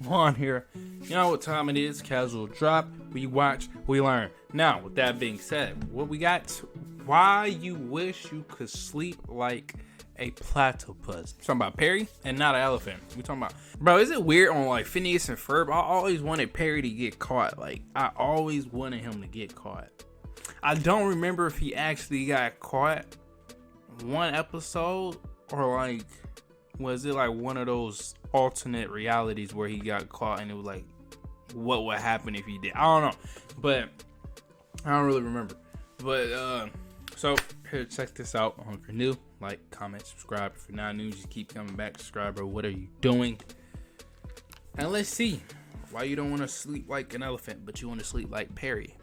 Wont here. You know what time it is? Casual drop. We watch, we learn. Now, with that being said, what we got? Why you wish you could sleep like a platypus. We're talking about Perry and not an elephant. We talking about, bro. Is it weird on like Phineas and Ferb? I always wanted Perry to get caught. Like I always wanted him to get caught. I don't remember if he actually got caught one episode or like was it like one of those alternate realities where he got caught and it was like what would happen if he did. I don't know, but I don't really remember. But so here, check this out. If you're new, like, comment, subscribe. If you're not new, just keep coming back. Subscriber, what are you doing? And let's see why you don't want to sleep like an elephant, but you want to sleep like Perry.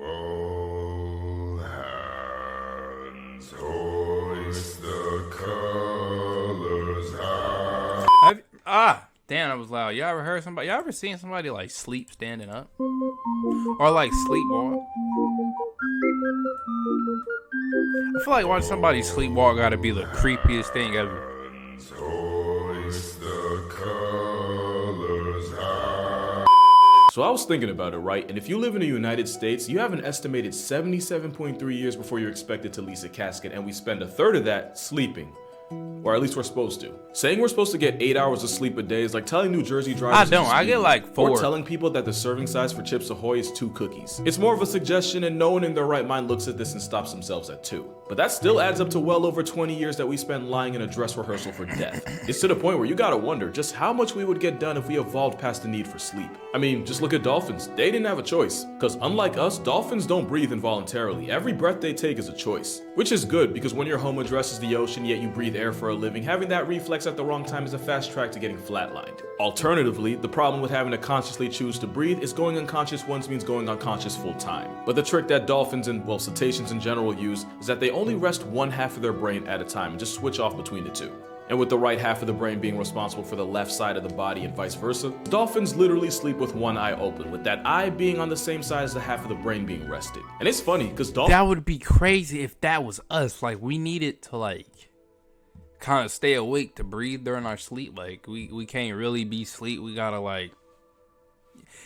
All hands hoist the colors high. Damn, that was loud. Y'all ever heard somebody? Y'all ever seen somebody like sleep standing up? Or like sleepwalk? I feel like watching somebody sleepwalk gotta be the creepiest thing ever. Hoist the colors high. So I was thinking about it, right? And if you live in the United States, you have an estimated 77.3 years before you're expected to lease a casket, and we spend a third of that sleeping. Or at least we're supposed to. Saying we're supposed to get 8 hours of sleep a day is like telling New Jersey drivers I don't. I get like 4. Or telling people that the serving size for Chips Ahoy is 2 cookies. It's more of a suggestion, and no one in their right mind looks at this and stops themselves at 2. But that still adds up to well over 20 years that we spend lying in a dress rehearsal for death. It's to the point where you gotta wonder just how much we would get done if we evolved past the need for sleep. I mean, just look at dolphins. They didn't have a choice. Because unlike us, dolphins don't breathe involuntarily. Every breath they take is a choice. Which is good, because when your home addresses the ocean yet you breathe air for a living, having that reflex at the wrong time is a fast track to getting flatlined. Alternatively, the problem with having to consciously choose to breathe is going unconscious once means going unconscious full time. But the trick that dolphins and, well, cetaceans in general use is that they only rest one half of their brain at a time and just switch off between the two. And with the right half of the brain being responsible for the left side of the body and vice versa, dolphins literally sleep with one eye open, with that eye being on the same side as the half of the brain being rested. And it's funny, because dolphins— That would be crazy if that was us. Like, we needed to, like, kind of stay awake to breathe during our sleep. Like, we can't really be asleep. We gotta, like,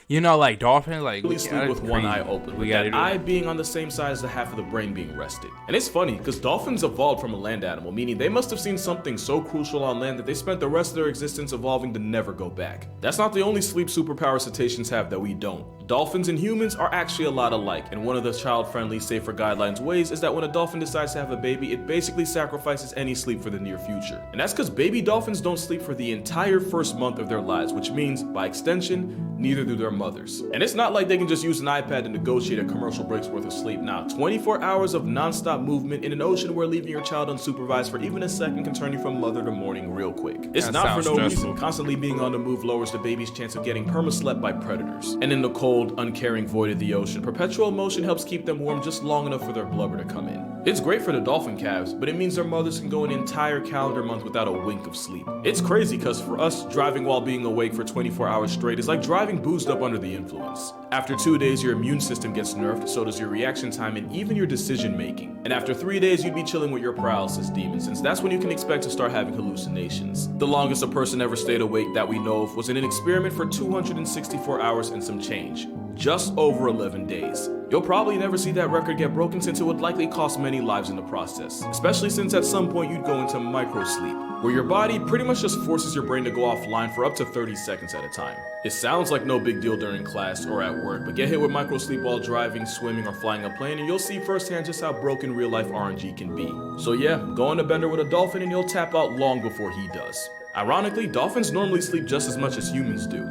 you know, like dolphins, like we sleep with one eye open, with that eye being on the same side as the half of the brain being rested. And it's funny, because dolphins evolved from a land animal, meaning they must have seen something so crucial on land that they spent the rest of their existence evolving to never go back. That's not the only sleep superpower cetaceans have that we don't. Dolphins and humans are actually a lot alike, and one of the child-friendly, safer guidelines ways is that when a dolphin decides to have a baby, it basically sacrifices any sleep for the near future. And that's because baby dolphins don't sleep for the entire first month of their lives, which means, by extension, neither do their mothers. And it's not like they can just use an iPad to negotiate a commercial break's worth of sleep. Now, 24 hours of non-stop movement in an ocean where leaving your child unsupervised for even a second can turn you from mother to morning real quick. It's not for no reason. Constantly being on the move lowers the baby's chance of getting perma-slept by predators. And in the cold, uncaring void of the ocean, perpetual motion helps keep them warm just long enough for their blubber to come in. It's great for the dolphin calves, but it means their mothers can go an entire calendar month without a wink of sleep. It's crazy, because for us, driving while being awake for 24 hours straight is like driving boozed up under the influence. After 2 days, your immune system gets nerfed, so does your reaction time and even your decision making. And after 3 days, you'd be chilling with your paralysis demon, since that's when you can expect to start having hallucinations. The longest a person ever stayed awake that we know of was in an experiment for 264 hours and some change. Just over 11 days. You'll probably never see that record get broken, since it would likely cost many lives in the process. Especially since at some point you'd go into micro sleep, where your body pretty much just forces your brain to go offline for up to 30 seconds at a time. It sounds like no big deal during class or at work, but get hit with micro sleep while driving, swimming, or flying a plane, and you'll see firsthand just how broken real life RNG can be. So yeah, go on a bender with a dolphin and you'll tap out long before he does. Ironically, dolphins normally sleep just as much as humans do.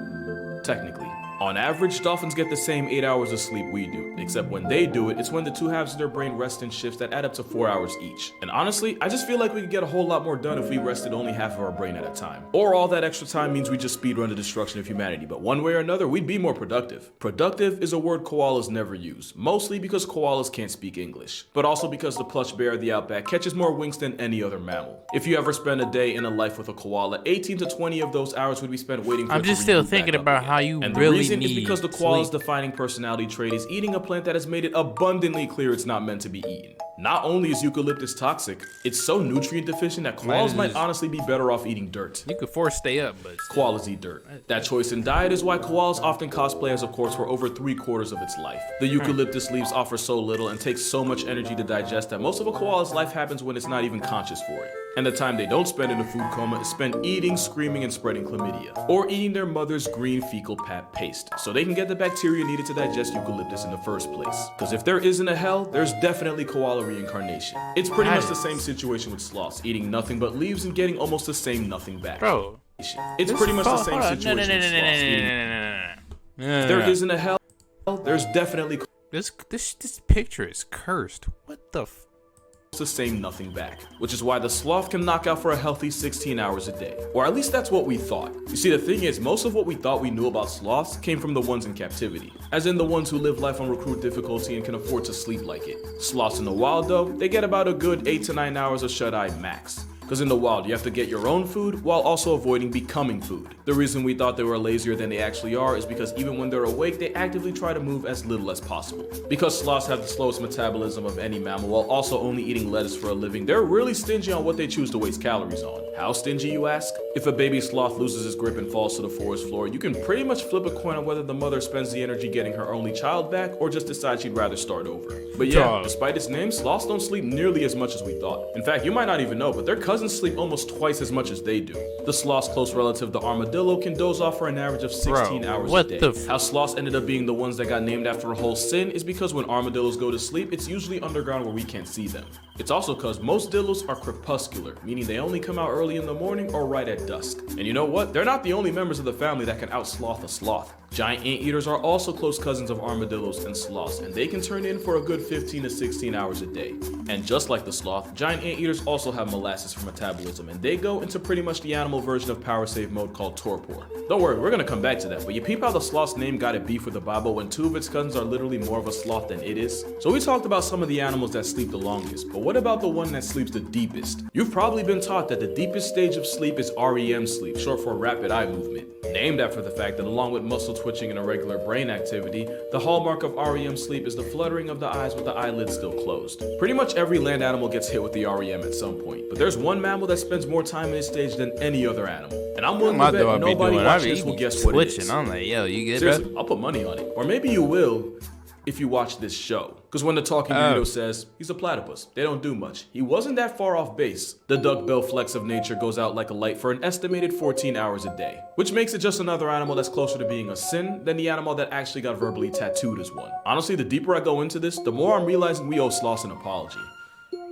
Technically. On average, dolphins get the same 8 hours of sleep we do, except when they do it, it's when the two halves of their brain rest in shifts that add up to 4 hours each. And honestly, I just feel like we could get a whole lot more done if we rested only half of our brain at a time. Or all that extra time means we just speedrun the destruction of humanity, but one way or another, we'd be more productive. Productive is a word koalas never use, mostly because koalas can't speak English, but also because the plush bear of the outback catches more winks than any other mammal. If you ever spend a day in a life with a koala, 18 to 20 of those hours would be spent waiting for I'm just still thinking about how you really reason is because the koala's sleep. defining personality trait is eating a plant that has made it abundantly clear it's not meant to be eaten. Not only is eucalyptus toxic, it's so nutrient deficient that koalas might honestly be better off eating dirt. You could force stay up, but Koalas eat dirt. That choice in diet is why koalas often cosplay as a corpse for over 3/4 of its life. The eucalyptus leaves offer so little and take so much energy to digest that most of a koala's life happens when it's not even conscious for it. And the time they don't spend in a food coma is spent eating, screaming, and spreading chlamydia. Or eating their mother's green fecal pap paste, so they can get the bacteria needed to digest eucalyptus in the first place. Because if there isn't a hell, there's definitely koala reincarnation. It's pretty much the same situation with sloths, eating nothing but leaves and getting almost the same nothing back. bro, It's pretty much the same situation with sloths. If there isn't a hell, there's definitely This picture is cursed. What the the same nothing back, which is why the sloth can knock out for a healthy 16 hours a day. Or at least that's what we thought. You see, the thing is, most of what we thought we knew about sloths came from the ones in captivity, as in the ones who live life on recruit difficulty and can afford to sleep like it. Sloths in the wild though, they get about a good 8 to 9 hours of shut-eye max. Because in the wild, you have to get your own food while also avoiding becoming food. The reason we thought they were lazier than they actually are is because even when they're awake, they actively try to move as little as possible. Because sloths have the slowest metabolism of any mammal while also only eating lettuce for a living, they're really stingy on what they choose to waste calories on. How stingy, you ask? If a baby sloth loses his grip and falls to the forest floor, you can pretty much flip a coin on whether the mother spends the energy getting her only child back or just decides she'd rather start over. But yeah, despite its name, sloths don't sleep nearly as much as we thought. In fact, you might not even know, but their cousins sleep almost twice as much as they do. The sloth's close relative, the armadillo, can doze off for an average of 16 hours a day. How sloths ended up being the ones that got named after a whole sin is because when armadillos go to sleep, it's usually underground where we can't see them. It's also because most dillos are crepuscular, meaning they only come out early in the morning or right at dusk. And you know what? They're not the only members of the family that can outsloth a sloth. Giant anteaters are also close cousins of armadillos and sloths, and they can turn in for a good 15 to 16 hours a day. And just like the sloth, giant anteaters also have molasses for metabolism, and they go into pretty much the animal version of power save mode called torpor. Don't worry, we're gonna come back to that, but you peep how the sloth's name got it beef with the Bible when 2 of its cousins are literally more of a sloth than it is? So we talked about some of the animals that sleep the longest, but what about the one that sleeps the deepest? You've probably been taught that the deepest stage of sleep is REM sleep, short for rapid eye movement. Named after the fact that along with muscle twitching and irregular brain activity, the hallmark of REM sleep is the fluttering of the eyes with the eyelids still closed. Pretty much every land animal gets hit with the REM at some point, but there's one mammal that spends more time in this stage than any other animal. And I'm willing to bet nobody watching this will guess what it is. I'm like, yo, you get Seriously, I'll put money on it. Or maybe you will if you watch this show. Because when the talking burrito says, he's a platypus, they don't do much. He wasn't that far off base. The duckbill flex of nature goes out like a light for an estimated 14 hours a day, which makes it just another animal that's closer to being a sin than the animal that actually got verbally tattooed as one. Honestly, the deeper I go into this, the more I'm realizing we owe sloths an apology.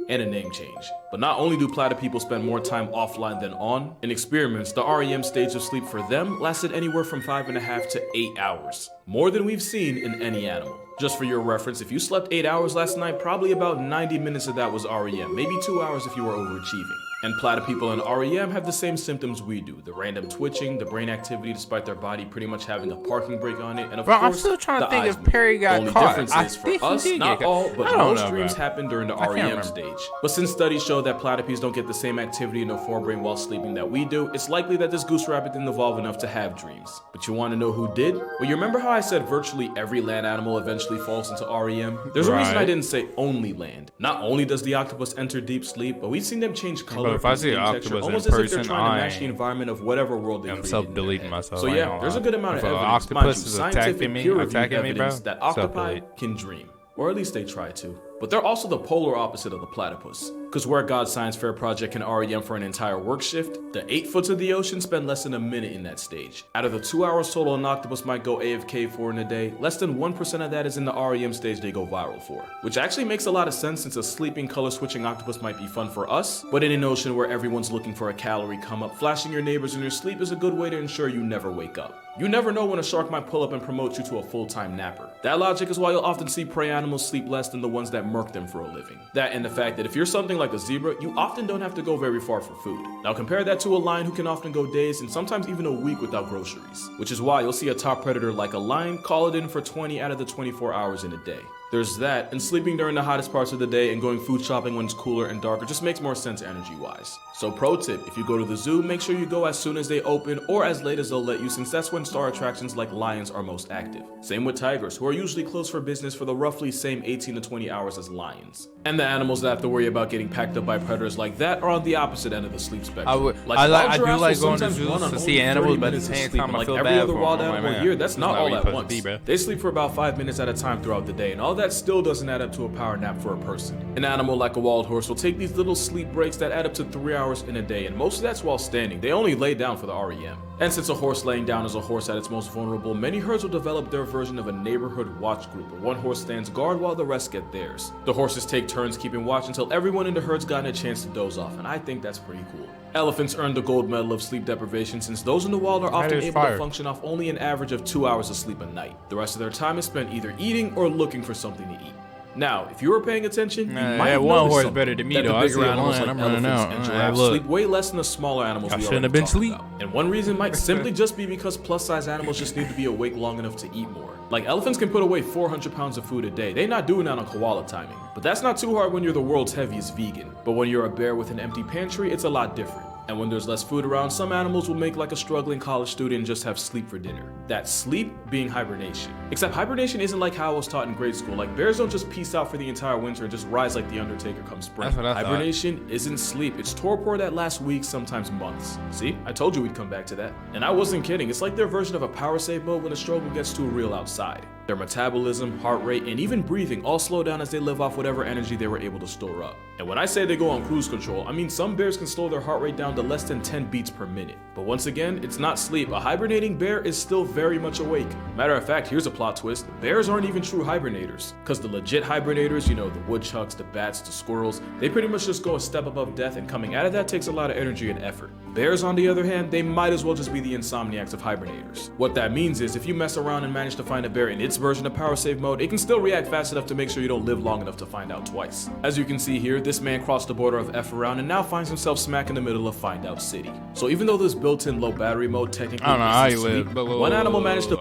And a name change. But not only do platypus spend more time offline than on, in experiments, the REM stage of sleep for them lasted anywhere from 5.5 to 8 hours. More than we've seen in any animal. Just for your reference, if you slept 8 hours last night, probably about 90 minutes of that was REM, maybe 2 hours if you were overachieving. And platypus and REM have the same symptoms we do. The random twitching, the brain activity despite their body pretty much having a parking brake on it, and of course, I'm still trying to think if Perry got only caught. difference is for us, not all, but most dreams happen during the REM stage. But since studies show that platypus don't get the same activity in their forebrain while sleeping that we do, it's likely that this goose rabbit didn't evolve enough to have dreams. But you want to know who did? Well, you remember how I said virtually every land animal eventually falls into REM? There's a reason I didn't say only land. Not only does the octopus enter deep sleep, but we've seen them change color. If I see an octopus almost in as if they're person, trying to match the environment of whatever world they I'm created. self-deleting myself. So yeah, there's a good amount of evidence, octopus is scientific attacking me, peer-reviewed evidence bro. that octopi can dream, or at least they try to. But they're also the polar opposite of the platypus. Because where God's Science Fair project can REM for an entire work shift, the 8 foot of the ocean spend less than a minute in that stage. Out of the 2 hours total an octopus might go AFK for in a day, less than 1% of that is in the REM stage they go viral for. Which actually makes a lot of sense since a sleeping color switching octopus might be fun for us, but in an ocean where everyone's looking for a calorie come up, flashing your neighbors in your sleep is a good way to ensure you never wake up. You never know when a shark might pull up and promote you to a full-time napper. That logic is why you'll often see prey animals sleep less than the ones that murk them for a living. That and the fact that if you're something like a zebra, you often don't have to go very far for food. Now compare that to a lion who can often go days and sometimes even a week without groceries, which is why you'll see a top predator like a lion call it in for 20 out of the 24 hours in a day. There's that, and sleeping during the hottest parts of the day and going food shopping when it's cooler and darker just makes more sense energy-wise. So pro tip, if you go to the zoo, make sure you go as soon as they open or as late as they'll let you, since that's when star attractions like lions are most active. Same with tigers, who are usually closed for business for the roughly same 18 to 20 hours as lions. And the animals that have to worry about getting packed up by predators like that are on the opposite end of the sleep spectrum. I do like going to zoos to see animals, but at the same time I feel every bad other for wild them. animal here, that's not all at once. Be, they sleep for about 5 minutes at a time throughout the day, and all that still doesn't add up to a power nap for a person. An animal like a wild horse will take these little sleep breaks that add up to 3 hours in a day, and most of that's while standing. They only lay down for the REM. And since a horse laying down is a horse at its most vulnerable, many herds will develop their version of a neighborhood watch group, where one horse stands guard while the rest get theirs. The horses take turns keeping watch until everyone in the herd's gotten a chance to doze off, and I think that's pretty cool. Elephants earned the gold medal of sleep deprivation, since those in the wild are often able to function off only an average of 2 hours of sleep a night. The rest of their time is spent either eating or looking for something to eat. Now, if you were paying attention, you might have one noticed horse better than me, though. The bigger animals like elephants and giraffes sleep way less than the smaller animals we already talked about. And one reason might simply just be because plus-size animals just need to be awake long enough to eat more. Like, elephants can put away 400 pounds of food a day. They're not doing that on koala timing. But that's not too hard when you're the world's heaviest vegan. But when you're a bear with an empty pantry, it's a lot different. And when there's less food around, some animals will make like a struggling college student and just have sleep for dinner. That sleep being hibernation. Except hibernation isn't like how I was taught in grade school. Like, bears don't just peace out for the entire winter and just rise like the Undertaker come spring. Hibernation isn't sleep. It's torpor that lasts weeks, sometimes months. See? I told you we'd come back to that. And I wasn't kidding. It's like their version of a power save mode when the struggle gets too real outside. Their metabolism, heart rate, and even breathing all slow down as they live off whatever energy they were able to store up. And when I say they go on cruise control, I mean some bears can slow their heart rate down to less than 10 beats per minute. But once again, it's not sleep. A hibernating bear is still very much awake. Matter of fact, here's a plot twist. Bears aren't even true hibernators. Cause the legit hibernators, you know, the woodchucks, the bats, the squirrels, they pretty much just go a step above death, and coming out of that takes a lot of energy and effort. Bears, on the other hand, they might as well just be the insomniacs of hibernators. What that means is if you mess around and manage to find a bear in its version of power save mode, it can still react fast enough to make sure you don't live long enough to find out twice. As you can see here, this man crossed the border of F around and now finds himself smack in the middle of Find Out City. So even though this built-in low battery mode technically isn't sleep, one animal managed to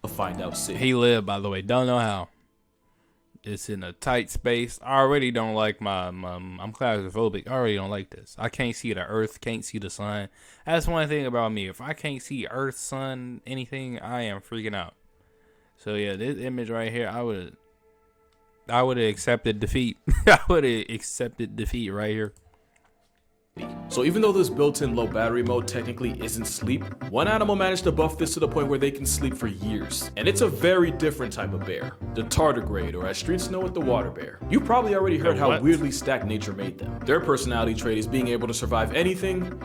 Find Out City. He lived, by the way. Don't know how. It's in a tight space. I already don't like I'm claustrophobic. I already don't like this. I can't see the earth, can't see the sun. That's one thing about me. If I can't see earth, sun, anything, I am freaking out. So yeah, this image right here, I would have accepted defeat. I would have accepted defeat right here. So even though this built-in low battery mode technically isn't sleep, one animal managed to buff this to the point where they can sleep for years. And it's a very different type of bear. The tardigrade, or as streets know it, the water bear. You probably already heard how weirdly stacked nature made them. Their personality trait is being able to survive anything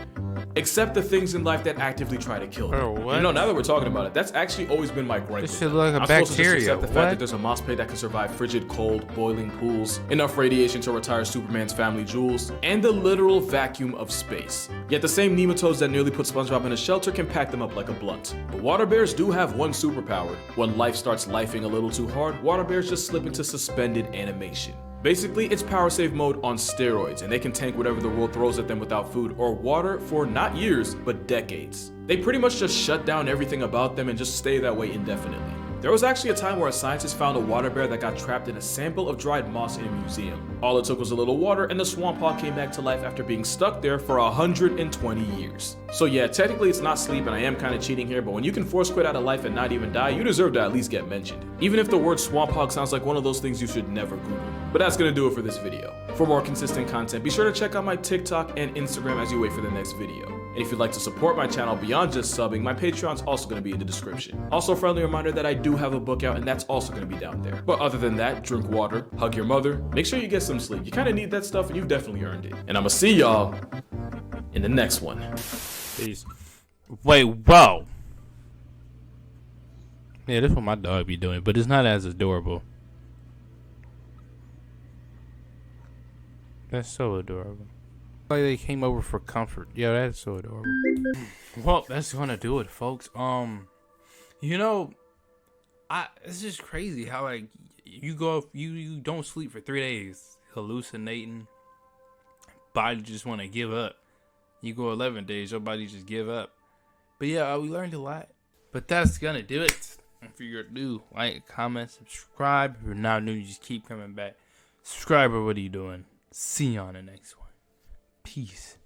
except the things in life that actively try to kill them. You know, now that we're talking about it, that's actually always been my gripe. This shit like a bacteria. I'm supposed to just accept the fact that there's a moss pit that can survive frigid cold, boiling pools, enough radiation to retire Superman's family jewels, and the literal vacuum of space. Yet the same nematodes that nearly put SpongeBob in a shelter can pack them up like a blunt. But water bears do have one superpower. When life starts lifing a little too hard, water bears just slip into suspended animation. Basically, it's power save mode on steroids, and they can tank whatever the world throws at them without food or water for not years, but decades. They pretty much just shut down everything about them and just stay that way indefinitely. There was actually a time where a scientist found a water bear that got trapped in a sample of dried moss in a museum. All it took was a little water, and the swamp hog came back to life after being stuck there for 120 years. So yeah, technically it's not sleep, and I am kind of cheating here, but when you can force quit out of life and not even die, you deserve to at least get mentioned. Even if the word swamp hog sounds like one of those things you should never Google. But that's gonna do it for this video. For more consistent content, be sure to check out my TikTok and Instagram as you wait for the next video. And if you'd like to support my channel beyond just subbing, my Patreon's also going to be in the description. Also, a friendly reminder that I do have a book out, and that's also going to be down there. But other than that, drink water, hug your mother, make sure you get some sleep. You kind of need that stuff, and you've definitely earned it. And I'm going to see y'all in the next one. Peace. Wait, whoa. Yeah, this is what my dog be doing, but it's not as adorable. That's so adorable. Like they came over for comfort. Yeah, that's so adorable. Well, that's gonna do it, folks. You know, it's just crazy how like you don't sleep for 3 days, hallucinating. Body just want to give up. You go 11 days, your body just give up. But yeah, we learned a lot. But that's gonna do it. If you're new, like, comment, subscribe. If you're not new, you just keep coming back. Subscriber, what are you doing? See you on the next one. Peace.